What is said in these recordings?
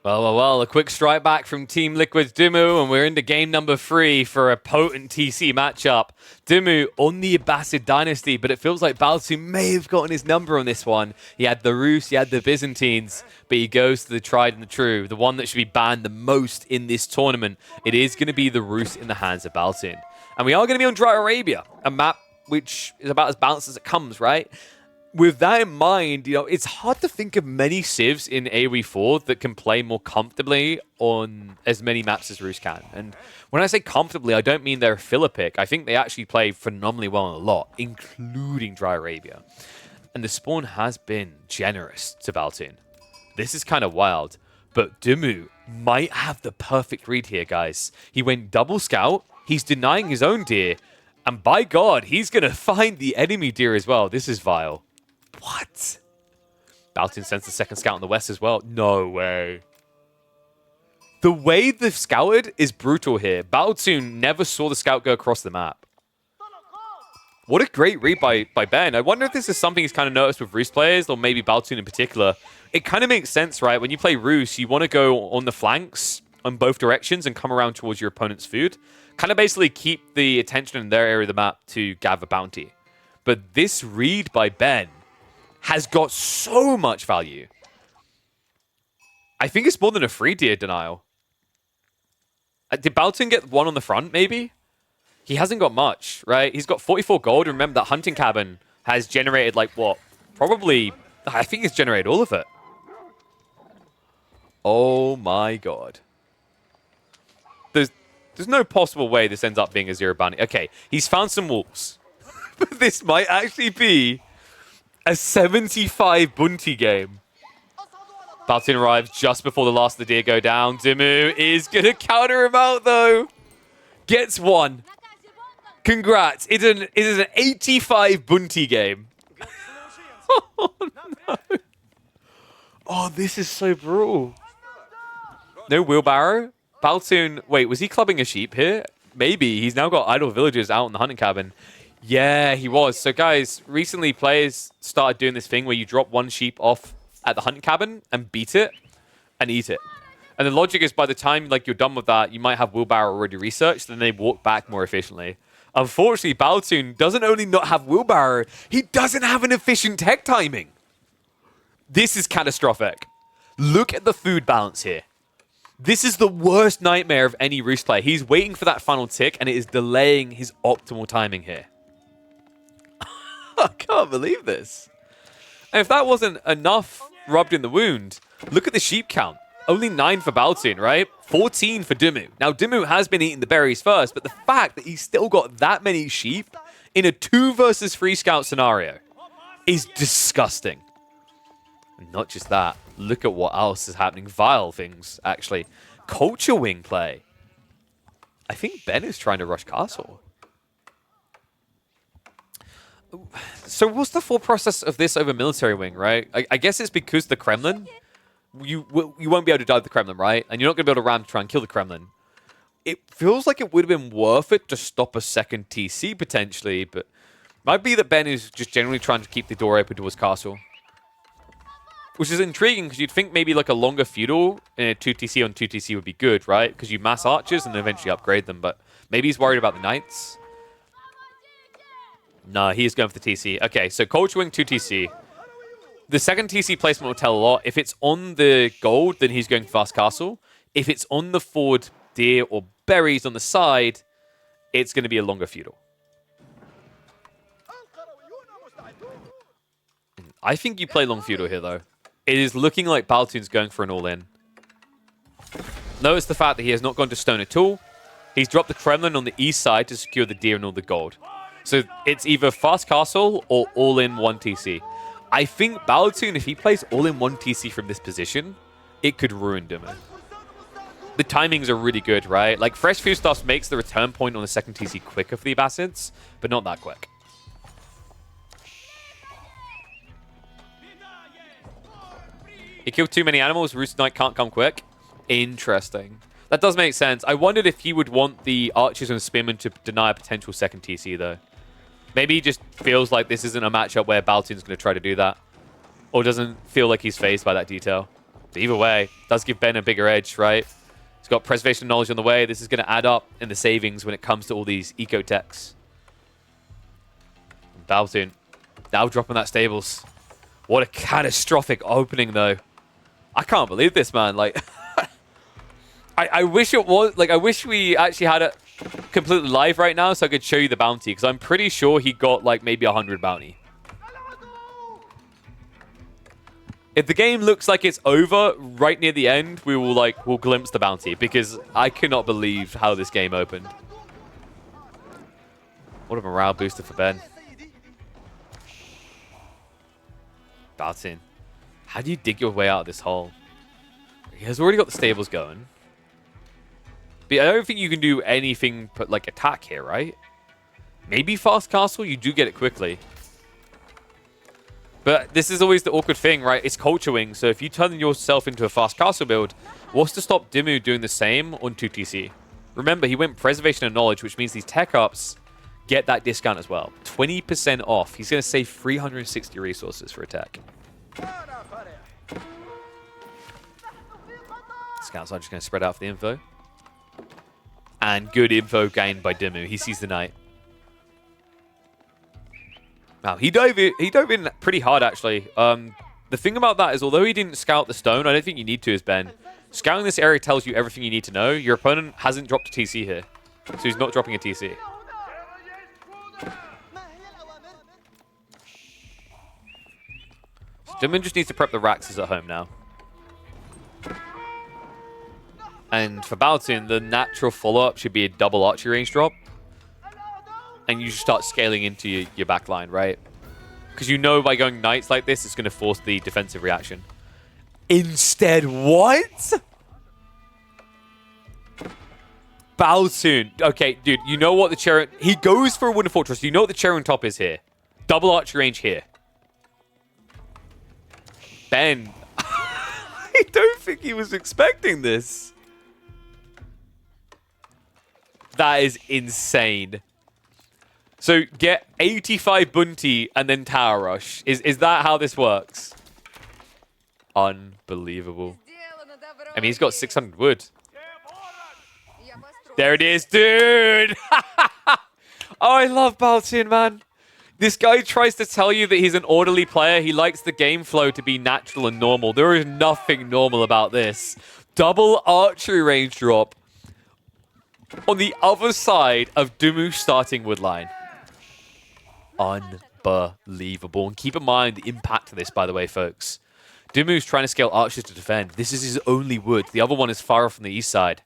Well, a quick strike back from Team Liquid's Dimmu, and we're into game number 3 for a potent TC matchup. Dimmu on the Abbasid dynasty, but it feels like Baltu may have gotten his number on this one. He had the Rus, he had the Byzantines, but he goes to the tried and the true, the one that should be banned the most in this tournament. It is going to be the Rus in the hands of Baltin. And we are going to be on Dry Arabia, a map which is about as balanced as it comes, right? With that in mind, it's hard to think of many civs in AoE 4 that can play more comfortably on as many maps as Rus can. And when I say comfortably, I don't mean they're a filler pick. I think they actually play phenomenally well on a lot, including Dry Arabia. And the spawn has been generous to Baltin. This is kind of wild, but Dimmu might have the perfect read here, guys. He went double scout, he's denying his own deer, and by God, he's going to find the enemy deer as well. This is vile. What? Baltin sends the second scout on the west as well. No way. The way they've scouted is brutal here. Baltin never saw the scout go across the map. What a great read by Ben. I wonder if this is something he's kind of noticed with Rus players, or maybe Baltin in particular. It kind of makes sense, right? When you play Rus, you want to go on the flanks on both directions and come around towards your opponent's food. Kind of basically keep the attention in their area of the map to gather bounty. But this read by Ben has got so much value. I think it's more than a free deer denial. Did Baltin get one on the front, maybe? He hasn't got much, right? He's got 44 gold. Remember, that hunting cabin has generated, like, what? Probably, I think it's generated all of it. Oh my God. There's no possible way this ends up being a zero bounty. Okay, he's found some wolves. But this might actually be a 75 Bunty game. Baltin arrives just before the last of the deer go down. Dimmu is going to counter him out, though. Gets one. Congrats. It is an 85 Bunty game. Oh, no. Oh, this is so brutal. No wheelbarrow. Baltin, wait, was he clubbing a sheep here? Maybe. He's now got idle villagers out in the hunting cabin. Yeah, he was. So, guys, recently players started doing this thing where you drop one sheep off at the hunting cabin and beat it and eat it. And the logic is by the time you're done with that, you might have wheelbarrow already researched, then they walk back more efficiently. Unfortunately, Baltin doesn't only not have wheelbarrow, he doesn't have an efficient tech timing. This is catastrophic. Look at the food balance here. This is the worst nightmare of any Rus player. He's waiting for that final tick, and it is delaying his optimal timing here. I can't believe this. And if that wasn't enough rubbed in the wound, look at the sheep count. Only 9 for Baltin, right? 14 for Dimmu. Now, Dimmu has been eating the berries first, but the fact that he's still got that many sheep in a 2 versus 3 scout scenario is disgusting. And not just that. Look at what else is happening. Vile things, actually. Culture wing play. I think Ben is trying to rush castle. So what's the thought process of this over military wing, right? I guess it's because the Kremlin, you won't be able to dive the Kremlin, right? And you're not going to be able to ram to try and kill the Kremlin. It feels like it would have been worth it to stop a second TC potentially, but it might be that Ben is just generally trying to keep the door open towards castle. Which is intriguing because you'd think maybe like a longer feudal in a 2TC on 2TC would be good, right? Because you mass archers and eventually upgrade them, but maybe he's worried about the knights. No, he is going for the TC. Okay, so Culture Wing 2TC. The second TC placement will tell a lot. If it's on the gold, then he's going fast castle. If it's on the forward deer or berries on the side, it's going to be a longer feudal. I think you play long feudal here, though. It is looking like Baltin's going for an all-in. Notice the fact that he has not gone to stone at all. He's dropped the Kremlin on the east side to secure the deer and all the gold. So it's either fast castle or all-in 1 TC. I think Baltin, if he plays all-in 1 TC from this position, it could ruin Dimmu. The timings are really good, right? Like, Fresh Foodstuffs makes the return point on the second TC quicker for the Abbasids, but not that quick. He killed too many animals, Roost Knight can't come quick. Interesting. That does make sense. I wondered if he would want the archers and spearmen to deny a potential second TC, though. Maybe he just feels like this isn't a matchup where Baltin's going to try to do that. Or doesn't feel like he's fazed by that detail. But either way, does give Ben a bigger edge, right? He's got preservation knowledge on the way. This is going to add up in the savings when it comes to all these eco-techs. Baltoon now dropping that stables. What a catastrophic opening, though. I can't believe this, man. Like, I wish it was, like, I wish we actually had it completely live right now so I could show you the bounty, because I'm pretty sure he got, like, maybe 100 bounty. If the game looks like it's over right near the end, we'll glimpse the bounty, because I cannot believe how this game opened. What a morale booster for Ben. Baltoon. How do you dig your way out of this hole? He has already got the stables going. But I don't think you can do anything but like attack here, right? Maybe fast castle, you do get it quickly. But this is always the awkward thing, right? It's culture wing, so if you turn yourself into a fast castle build, what's to stop Dimmu doing the same on 2TC? Remember, he went preservation and knowledge, which means these tech ups get that discount as well. 20% off. He's going to save 360 resources for attack. Scouts are just going to spread out for the info. And good info gained by Dimmu. He sees the knight. Wow, he dove in pretty hard, actually. The thing about that is, although he didn't scout the stone, I don't think you need to as Ben. Scouting this area tells you everything you need to know. Your opponent hasn't dropped a TC here. So he's not dropping a TC. Dimmu just needs to prep the Raxes at home now. And for Baltoon, the natural follow-up should be a double archery range drop. And you just start scaling into your back line, right? Because you know by going knights like this, it's going to force the defensive reaction. Instead, what? Baltoon. Okay, dude, you know what the Cherry... He goes for a wooden fortress. You know what the cherry on top is here. Double archery range here. Ben. I don't think he was expecting this. That is insane. So get 85 Bunty and then Tower Rush. Is that how this works? Unbelievable. I mean, he's got 600 wood. There it is, dude. Oh, I love Baltoon, man. This guy tries to tell you that he's an orderly player. He likes the game flow to be natural and normal. There is nothing normal about this. Double archery range drop on the other side of Dimmu's starting wood line. Unbelievable. And keep in mind the impact of this, by the way, folks. Dimmu's trying to scale archers to defend. This is his only wood. The other one is far off from the east side.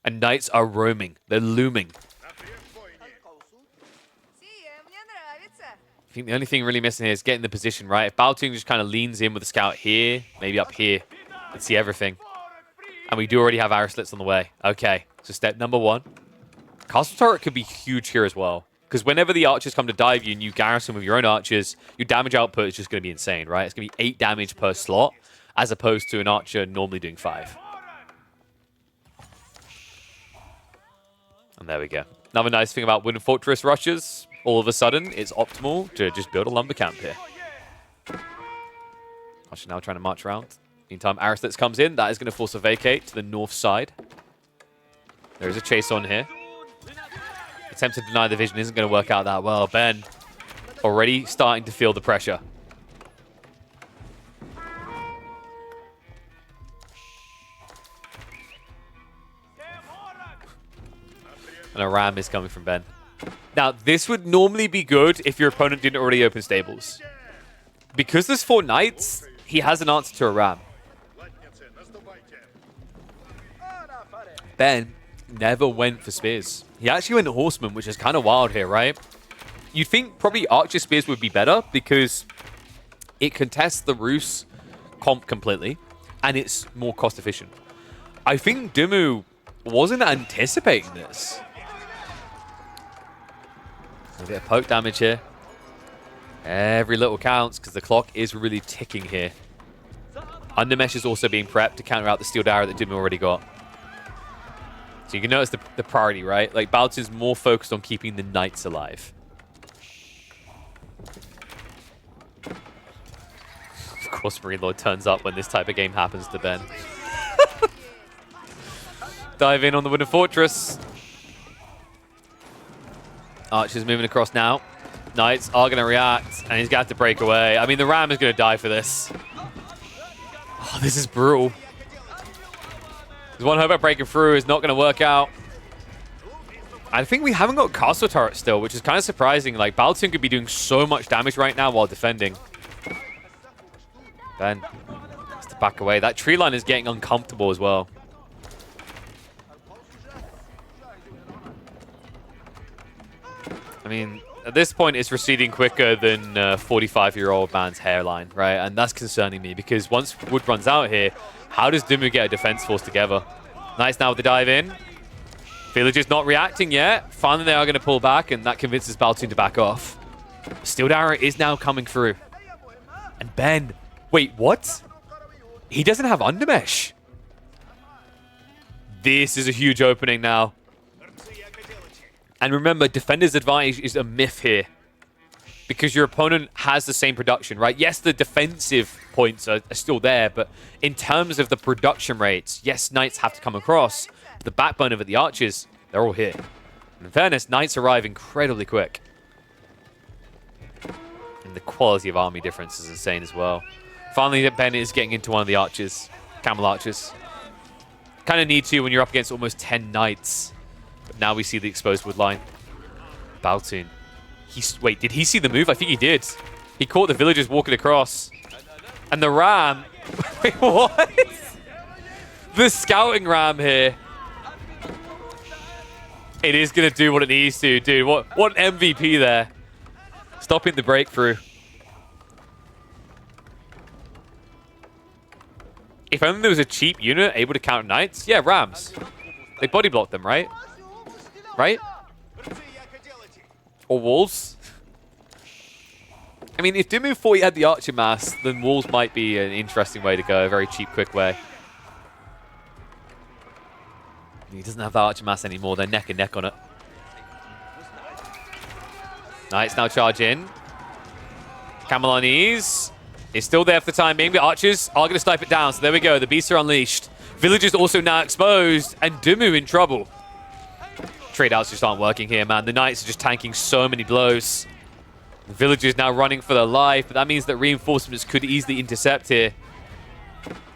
And knights are roaming. They're looming. I think the only thing really missing here is getting the position right. If Baltoon just kind of leans in with the scout here, maybe up here, let's see everything. And we do already have arrow slits on the way. Okay, so step number 1. Castle turret could be huge here as well. Because whenever the archers come to dive you and you garrison with your own archers, your damage output is just going to be insane, right? It's going to be 8 damage per slot, as opposed to an archer normally doing 5. And there we go. Another nice thing about wooden fortress rushes, all of a sudden, it's optimal to just build a lumber camp here. Actually, now trying to march around. Meantime, Aristotles comes in. That is going to force a vacate to the north side. There is a chase on here. Attempt to deny the vision isn't going to work out that well. Ben already starting to feel the pressure. And a ram is coming from Ben. Now, this would normally be good if your opponent didn't already open stables. Because there's 4 knights, he has an answer to a ram. Ben never went for spears. He actually went horseman, which is kind of wild here, right? You'd think probably archer spears would be better because it contests the Rus comp completely, and it's more cost efficient. I think Dimmu wasn't anticipating this. A bit of poke damage here. Every little counts because the clock is really ticking here. Undermesh is also being prepped to counter out the steel arrow that Dimmu already got. So you can notice the priority, right? Like, Baltoon's more focused on keeping the knights alive. Of course, Marine Lord turns up when this type of game happens to Ben. Dive in on the Wooden Fortress. Archer's moving across now. Knights are going to react, and he's going to have to break away. I mean, the Ram is going to die for this. Oh, this is brutal. There's one hope at breaking through. Is not going to work out. I think we haven't got castle turrets still, which is kind of surprising. Like, Baltoon could be doing so much damage right now while defending. Ben has to back away. That tree line is getting uncomfortable as well. I mean, at this point, it's receding quicker than a 45-year-old man's hairline, right? And that's concerning me, because once wood runs out here, how does Dumu get a defense force together? Nice now with the dive in. Villagers not reacting yet. Finally, they are going to pull back, and that convinces Baltoon to back off. Steel Arrow is now coming through. And Ben... Wait, what? He doesn't have Undermesh. This is a huge opening now. And remember, defender's advantage is a myth here. Because your opponent has the same production, right? Yes, the defensive points are still there, but in terms of the production rates, yes, Knights have to come across. But the backbone of it, the Archers, they're all here. And in fairness, Knights arrive incredibly quick. And the quality of army difference is insane as well. Finally, Ben is getting into one of the Archers, Camel Archers. Kind of need to when you're up against almost 10 Knights. But now we see the exposed wood line. Baltoon. Wait, did he see the move? I think he did. He caught the villagers walking across. And the ram... Wait, what? The scouting ram here. It is going to do what it needs to, dude. What an MVP there. Stopping the breakthrough. If only there was a cheap unit able to counter Knights. Yeah, rams. They body blocked them, right? Right? Or wolves. I mean, if Dumu thought he had the Archer Mass, then wolves might be an interesting way to go. A very cheap, quick way. He doesn't have the Archer Mass anymore. They're neck and neck on it. Knights now charge in. Camel on ease. Is still there for the time being. The Archers are going to snipe it down. So there we go. The beasts are unleashed. Villagers also now exposed. And Dumu in trouble. Trade outs just aren't working here, man. The Knights are just tanking so many blows. The villagers now running for their life. But that means that reinforcements could easily intercept here.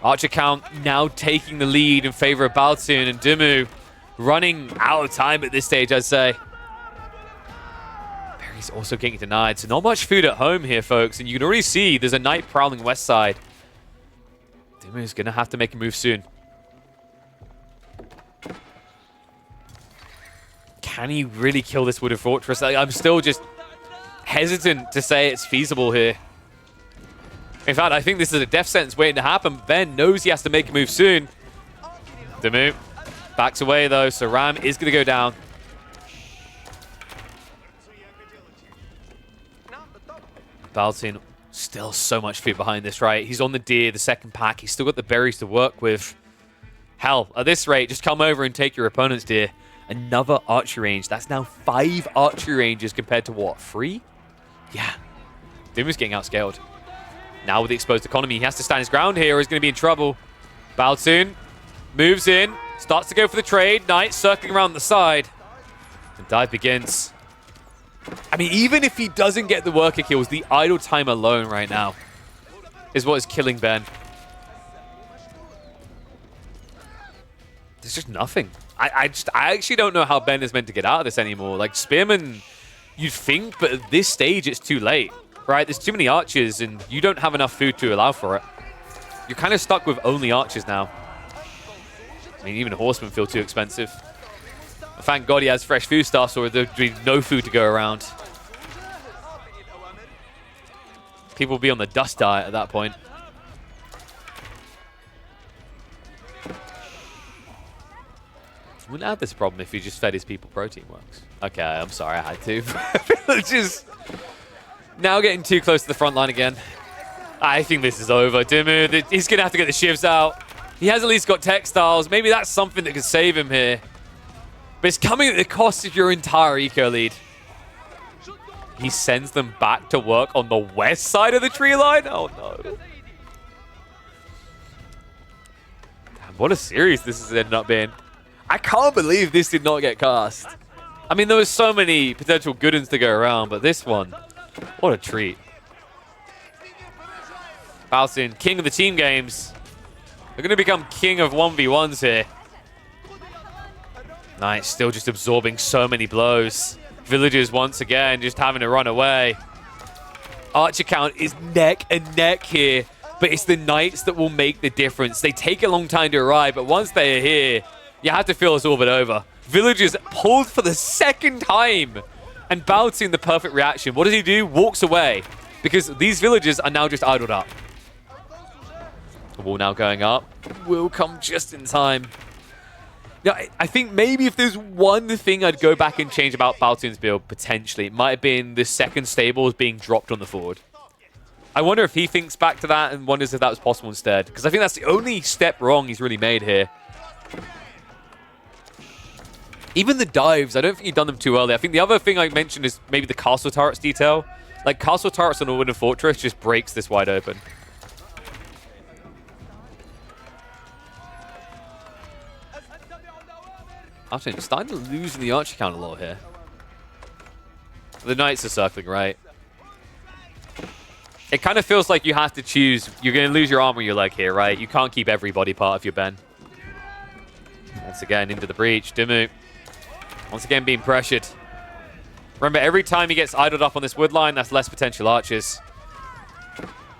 Archer count now taking the lead in favor of Baltoon. And Dumu running out of time at this stage, I'd say. He's also getting denied, so not much food at home here, folks. And you can already see there's a knight prowling west side. Dumu's going to have to make a move soon. Can he really kill this wooden fortress? I'm still just hesitant to say it's feasible here. In fact, I think this is a death sentence waiting to happen. Ben knows he has to make a move soon. Dumu backs away, though, so Ram is going to go down. Baltoon, still so much food behind this, right? He's on the deer, the second pack. He's still got the berries to work with. Hell, at this rate, just come over and take your opponent's deer. Another archery range. That's now 5 archery ranges compared to what, 3? Yeah. Dumu's getting outscaled. Now with the exposed economy, he has to stand his ground here or he's going to be in trouble. Baltoon moves in, starts to go for the trade. Knight circling around the side. And dive begins. I mean, even if he doesn't get the worker kills, the idle time alone right now is what is killing Ben. There's just nothing. I actually don't know how Ben is meant to get out of this anymore. Like, Spearman, you'd think, but at this stage, it's too late, right? There's too many archers, and you don't have enough food to allow for it. You're kind of stuck with only archers now. I mean, even horsemen feel too expensive. Thank God he has fresh food stuffs, or there'd be no food to go around. People will be on the dust diet at that point. Wouldn't have this problem if he just fed his people protein works. Okay, I'm sorry, I had to. Just now getting too close to the front line again. I think this is over. Dumu, he's going to have to get the shivs out. He has at least got textiles. Maybe that's something that could save him here. But it's coming at the cost of your entire eco lead. He sends them back to work on the west side of the tree line? Oh, no. What a series this has ended up being. I can't believe this did not get cast. I mean, there was so many potential good ones to go around, but this one, what a treat. Balsin, king of the team games. They're going to become king of 1v1s here. Nice, still just absorbing so many blows. Villagers once again just having to run away. Archer count is neck and neck here, but it's the knights that will make the difference. They take a long time to arrive, but once they are here, you have to feel it's all but over. Villagers pulled for the second time, and Balsin the perfect reaction. What does he do? Walks away, because these villagers are now just idled up. The wall now going up. Will come just in time. Now, I think maybe if there's one thing I'd go back and change about Balsin's build, potentially, it might have been the second stables being dropped on the forward. I wonder if he thinks back to that and wonders if that was possible instead, because I think that's the only step wrong he's really made here. Even the dives, I don't think he'd done them too early. I think the other thing I mentioned is maybe the castle turrets detail. Like, castle turrets on a wooden fortress just breaks this wide open. I'm starting to lose in the archer count a lot here. The knights are circling right. It kind of feels like you have to choose. You're going to lose your arm or your leg here, right? You can't keep every body part of your Ben. Once again, into the breach. Dimu. Once again, being pressured. Remember, every time he gets idled up on this wood line, that's less potential archers.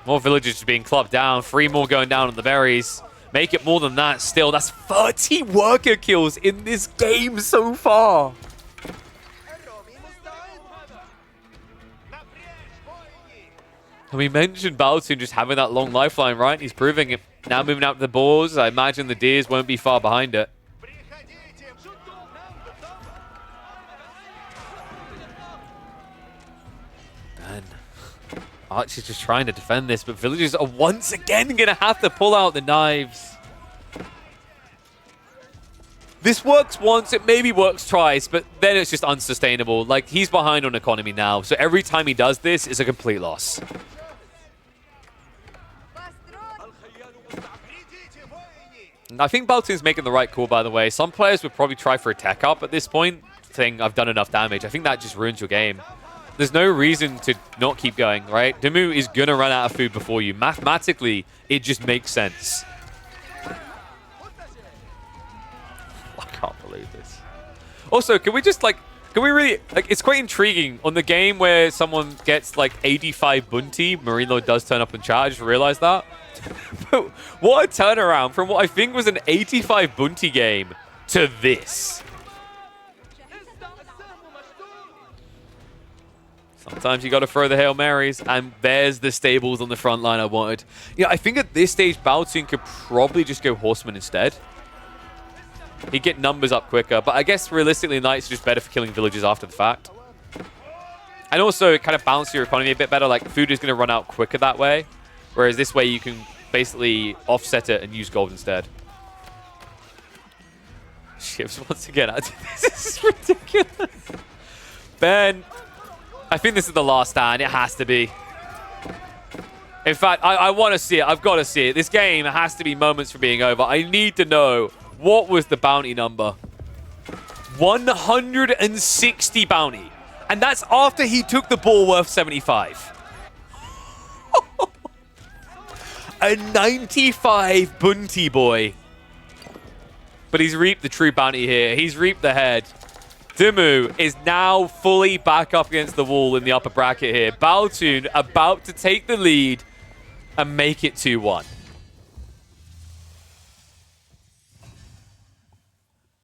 More villagers being clubbed down. 3 more going down on the berries. Make it more than that still. That's 30 worker kills in this game so far. And we mentioned Balsin just having that long lifeline, right? He's proving it. Now moving out to the boars. I imagine the deers won't be far behind it. Man. Archer's just trying to defend this, but villagers are once again going to have to pull out the knives. This works once, it maybe works twice, but then it's just unsustainable. Like, he's behind on economy now, so every time he does this, it's a complete loss. I think Balsin's making the right call, by the way. Some players would probably try for a tech up at this point, saying, I've done enough damage. I think that just ruins your game. There's no reason to not keep going, right? Dimu is going to run out of food before you. Mathematically, it just makes sense. I can't believe this. Also, can we just, like, can we really, like, it's quite intriguing. On the game where someone gets, like, 85 Bunty, Marine Lord does turn up in chat, I just realized that. But what a turnaround from what I think was an 85 Bunty game to this. Sometimes you got to throw the Hail Marys, and there's the stables on the front line I wanted. Yeah, I think at this stage, Balsin could probably just go Horseman instead. He'd get numbers up quicker, but I guess realistically, Knights are just better for killing villagers after the fact. And also, it kind of balances your economy a bit better. Like, food is going to run out quicker that way, whereas this way you can basically offset it and use gold instead. Ships once again. This is ridiculous. Ben, I think this is the last stand. It has to be. In fact, I want to see it. I've got to see it. This game has to be moments from being over. I need to know, what was the bounty number? 160 bounty. And that's after he took the ball worth 75. A 95 Bunty boy. But he's reaped the true bounty here. He's reaped the head. Dimu is now fully back up against the wall in the upper bracket here. Balsin about to take the lead and make it 2-1.